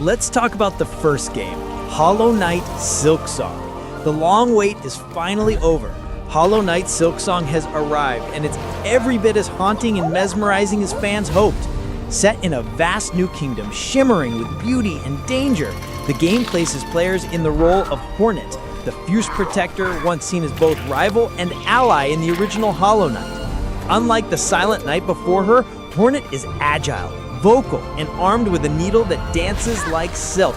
Let's talk about the first game, Hollow Knight Silksong. The long wait is finally over. Hollow Knight Silksong has arrived, and it's every bit as haunting and mesmerizing as fans hoped. Set in a vast new kingdom, shimmering with beauty and danger, the game places players in the role of Hornet, the fierce protector once seen as both rival and ally in the original Hollow Knight. Unlike the Silent Knight before her, Hornet is agile, vocal, and armed with a needle that dances like silk.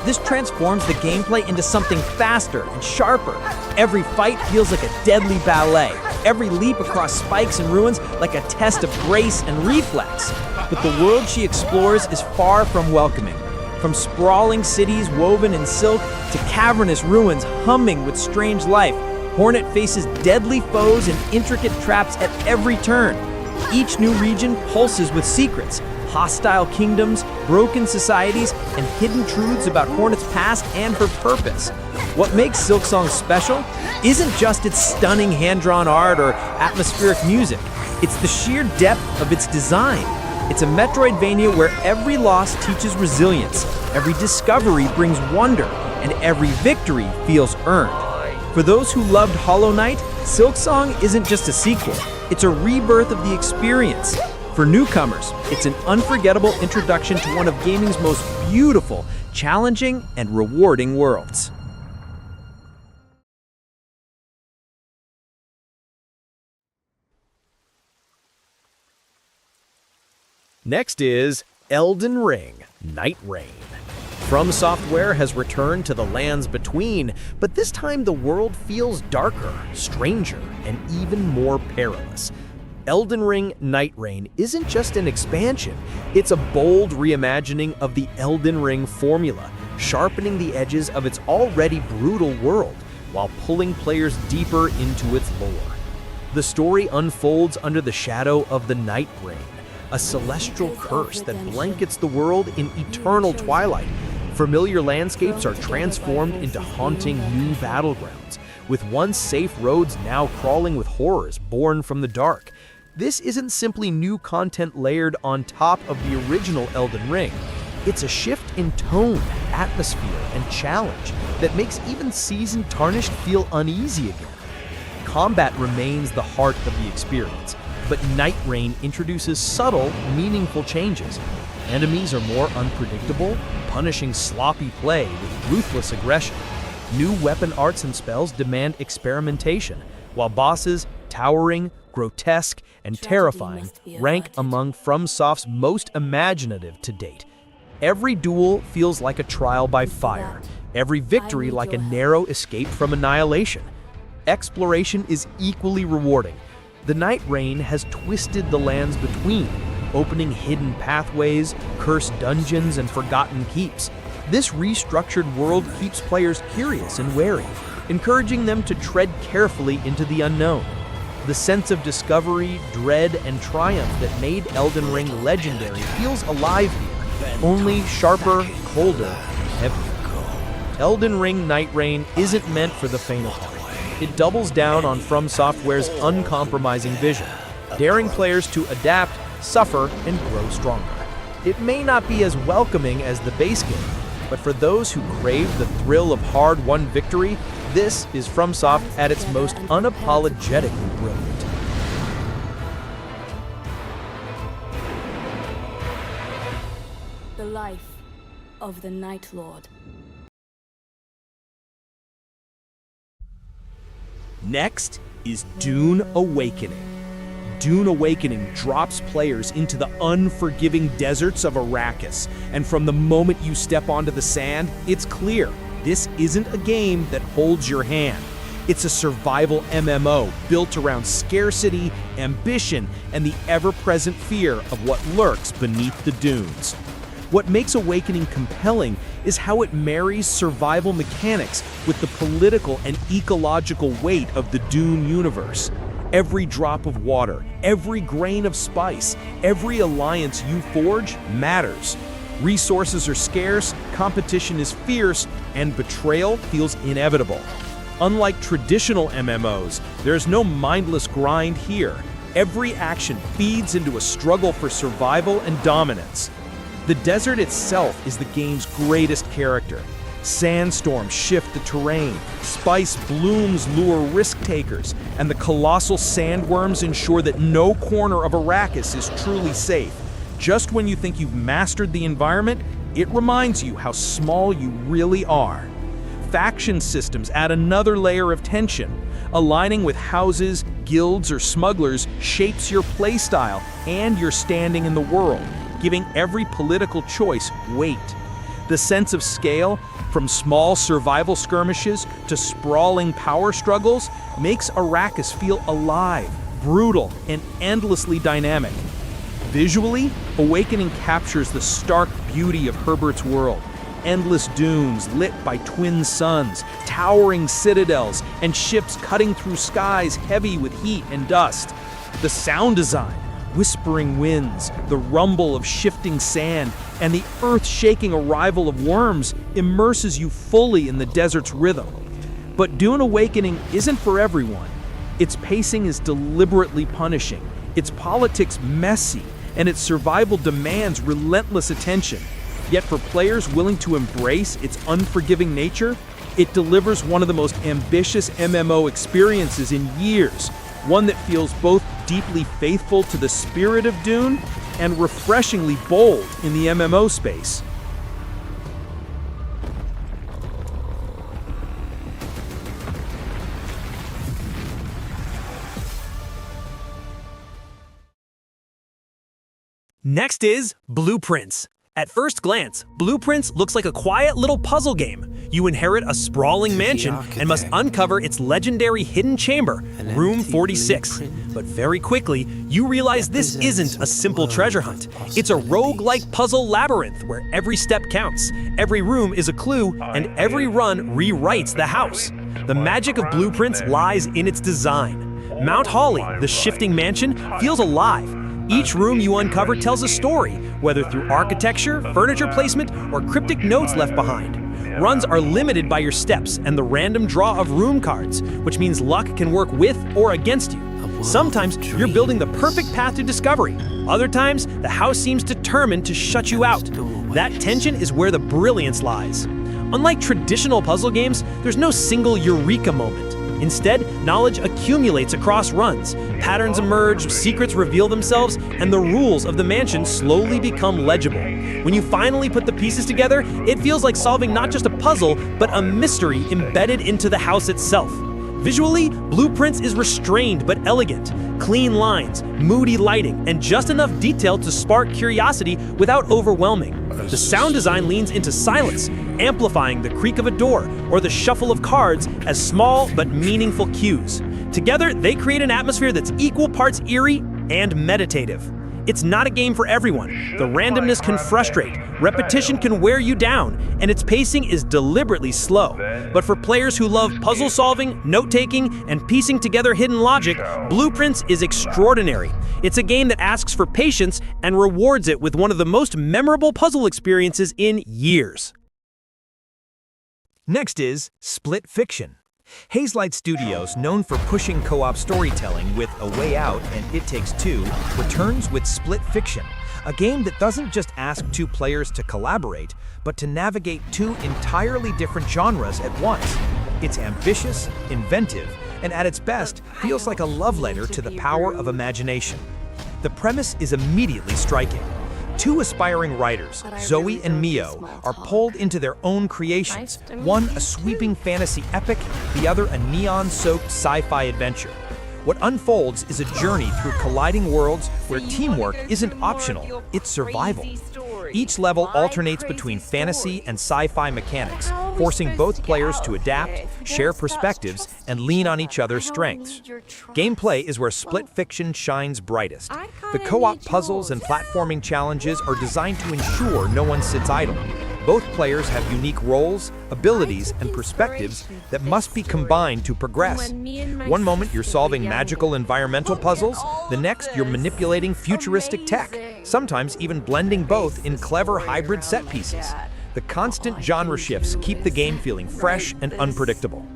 This transforms the gameplay into something faster and sharper. Every fight feels like a deadly ballet. Every leap across spikes and ruins like a test of grace and reflex. But the world she explores is far from welcoming. From sprawling cities woven in silk to cavernous ruins humming with strange life, Hornet faces deadly foes and intricate traps at every turn. Each new region pulses with secrets, hostile kingdoms, broken societies, and hidden truths about Hornet's past and her purpose. What makes Silksong special isn't just its stunning hand-drawn art or atmospheric music. It's the sheer depth of its design. It's a Metroidvania where every loss teaches resilience, every discovery brings wonder, and every victory feels earned. For those who loved Hollow Knight, Silksong isn't just a sequel, it's a rebirth of the experience. For newcomers, it's an unforgettable introduction to one of gaming's most beautiful, challenging, and rewarding worlds. Next is Elden Ring: Night Reign. From Software has returned to the Lands Between, but this time the world feels darker, stranger, and even more perilous. Elden Ring: Night Reign isn't just an expansion, it's a bold reimagining of the Elden Ring formula, sharpening the edges of its already brutal world while pulling players deeper into its lore. The story unfolds under the shadow of the Night Reign, a celestial curse that blankets the world in eternal twilight. Familiar landscapes are transformed into haunting new battlegrounds, with once safe roads now crawling with horrors born from the dark. This isn't simply new content layered on top of the original Elden Ring. It's a shift in tone, atmosphere, and challenge that makes even seasoned Tarnished feel uneasy again. Combat remains the heart of the experience, but Night Reign introduces subtle, meaningful changes. Enemies are more unpredictable, punishing sloppy play with ruthless aggression. New weapon arts and spells demand experimentation, while bosses, towering, grotesque, and terrifying, rank among FromSoft's most imaginative to date. Every duel feels like a trial by fire, every victory like a narrow escape from annihilation. Exploration is equally rewarding. The Night Reign has twisted the Lands Between, opening hidden pathways, cursed dungeons, and forgotten keeps. This restructured world keeps players curious and wary, encouraging them to tread carefully into the unknown. The sense of discovery, dread, and triumph that made Elden Ring legendary feels alive here, only sharper, colder, heavier. Elden Ring: Night Reign isn't meant for the faint of heart. It doubles down on From Software's uncompromising vision, daring players to adapt, suffer, and grow stronger. It may not be as welcoming as the base game, but for those who crave the thrill of hard-won victory, this is FromSoft at its most unapologetically brilliant. The life of the Night Lord. Next is Dune Awakening. Dune Awakening drops players into the unforgiving deserts of Arrakis, and from the moment you step onto the sand, it's clear this isn't a game that holds your hand. It's a survival MMO built around scarcity, ambition, and the ever-present fear of what lurks beneath the dunes. What makes Awakening compelling is how it marries survival mechanics with the political and ecological weight of the Dune universe. Every drop of water, every grain of spice, every alliance you forge matters. Resources are scarce, competition is fierce, and betrayal feels inevitable. Unlike traditional MMOs, there's no mindless grind here. Every action feeds into a struggle for survival and dominance. The desert itself is the game's greatest character. Sandstorms shift the terrain, spice blooms lure risk-takers, and the colossal sandworms ensure that no corner of Arrakis is truly safe. Just when you think you've mastered the environment, it reminds you how small you really are. Faction systems add another layer of tension. Aligning with houses, guilds, or smugglers shapes your playstyle and your standing in the world, giving every political choice weight. The sense of scale, from small survival skirmishes to sprawling power struggles, makes Arrakis feel alive, brutal, and endlessly dynamic. Visually, Awakening captures the stark beauty of Herbert's world. Endless dunes lit by twin suns, towering citadels, and ships cutting through skies heavy with heat and dust. The sound design, whispering winds, the rumble of shifting sand, and the earth-shaking arrival of worms immerses you fully in the desert's rhythm. But Dune Awakening isn't for everyone. Its pacing is deliberately punishing, its politics messy, and its survival demands relentless attention. Yet for players willing to embrace its unforgiving nature, it delivers one of the most ambitious MMO experiences in years, one that feels both deeply faithful to the spirit of Dune and refreshingly bold in the MMO space. Next is Blueprints. At first glance, Blueprints looks like a quiet little puzzle game. You inherit a sprawling mansion and must uncover its legendary hidden chamber, Room 46. But very quickly, you realize this isn't a simple treasure hunt. It's a roguelike puzzle labyrinth where every step counts, every room is a clue, and every run rewrites the house. The magic of Blueprints lies in its design. Mount Holly, the shifting mansion, feels alive. Each room you uncover tells a story, whether through architecture, furniture placement, or cryptic notes left behind. Runs are limited by your steps and the random draw of room cards, which means luck can work with or against you. Sometimes you're building the perfect path to discovery. Other times, the house seems determined to shut you out. That tension is where the brilliance lies. Unlike traditional puzzle games, there's no single eureka moment. Instead, knowledge accumulates across runs. Patterns emerge, secrets reveal themselves, and the rules of the mansion slowly become legible. When you finally put the pieces together, it feels like solving not just a puzzle, but a mystery embedded into the house itself. Visually, Blueprints is restrained but elegant. Clean lines, moody lighting, and just enough detail to spark curiosity without overwhelming. The sound design leans into silence, amplifying the creak of a door or the shuffle of cards as small but meaningful cues. Together, they create an atmosphere that's equal parts eerie and meditative. It's not a game for everyone. The randomness can frustrate, repetition can wear you down, and its pacing is deliberately slow. But for players who love puzzle solving, note-taking, and piecing together hidden logic, Blueprints is extraordinary. It's a game that asks for patience and rewards it with one of the most memorable puzzle experiences in years. Next is Split Fiction. Hazelight Studios, known for pushing co-op storytelling with A Way Out and It Takes Two, returns with Split Fiction, a game that doesn't just ask two players to collaborate, but to navigate two entirely different genres at once. It's ambitious, inventive, and at its best, feels like a love letter to the power of imagination. The premise is immediately striking. Two aspiring writers, Zoe and Mio, are pulled into their own creations, one a sweeping fantasy epic, the other a neon-soaked sci-fi adventure. What unfolds is a journey through colliding worlds where teamwork isn't optional, it's survival. Each level alternates between fantasy and sci-fi mechanics, forcing both players to adapt, share perspectives, and lean on each other's strengths. Gameplay is where Split Fiction shines brightest. The co-op puzzles and platforming challenges are designed to ensure no one sits idle. Both players have unique roles, abilities, and perspectives that must be combined to progress. One moment you're solving magical environmental puzzles, the next you're manipulating futuristic tech, sometimes even blending both in clever hybrid set pieces. The constant genre shifts keep the game feeling fresh and unpredictable.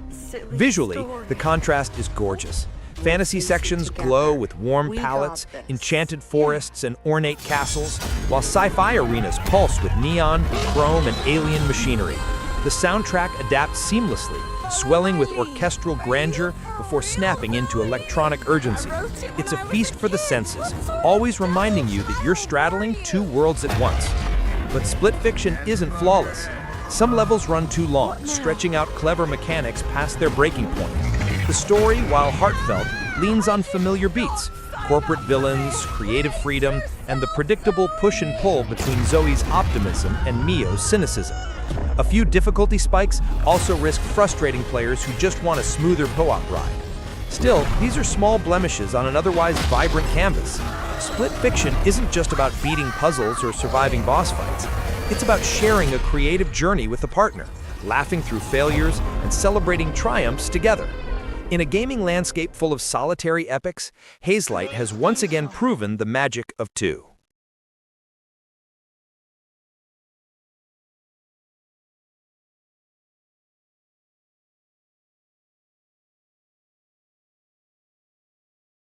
Visually, the contrast is gorgeous. Fantasy sections glow with warm palettes, enchanted forests, and ornate castles, while sci-fi arenas pulse with neon, chrome, and alien machinery. The soundtrack adapts seamlessly, swelling with orchestral grandeur before snapping into electronic urgency. It's a feast for the senses, always reminding you that you're straddling two worlds at once. But Split Fiction isn't flawless. Some levels run too long, stretching out clever mechanics past their breaking point. The story, while heartfelt, leans on familiar beats: corporate villains, creative freedom, and the predictable push and pull between Zoe's optimism and Mio's cynicism. A few difficulty spikes also risk frustrating players who just want a smoother co-op ride. Still, these are small blemishes on an otherwise vibrant canvas. Split Fiction isn't just about beating puzzles or surviving boss fights. It's about sharing a creative journey with a partner, laughing through failures, and celebrating triumphs together. In a gaming landscape full of solitary epics, Hazelight has once again proven the magic of two.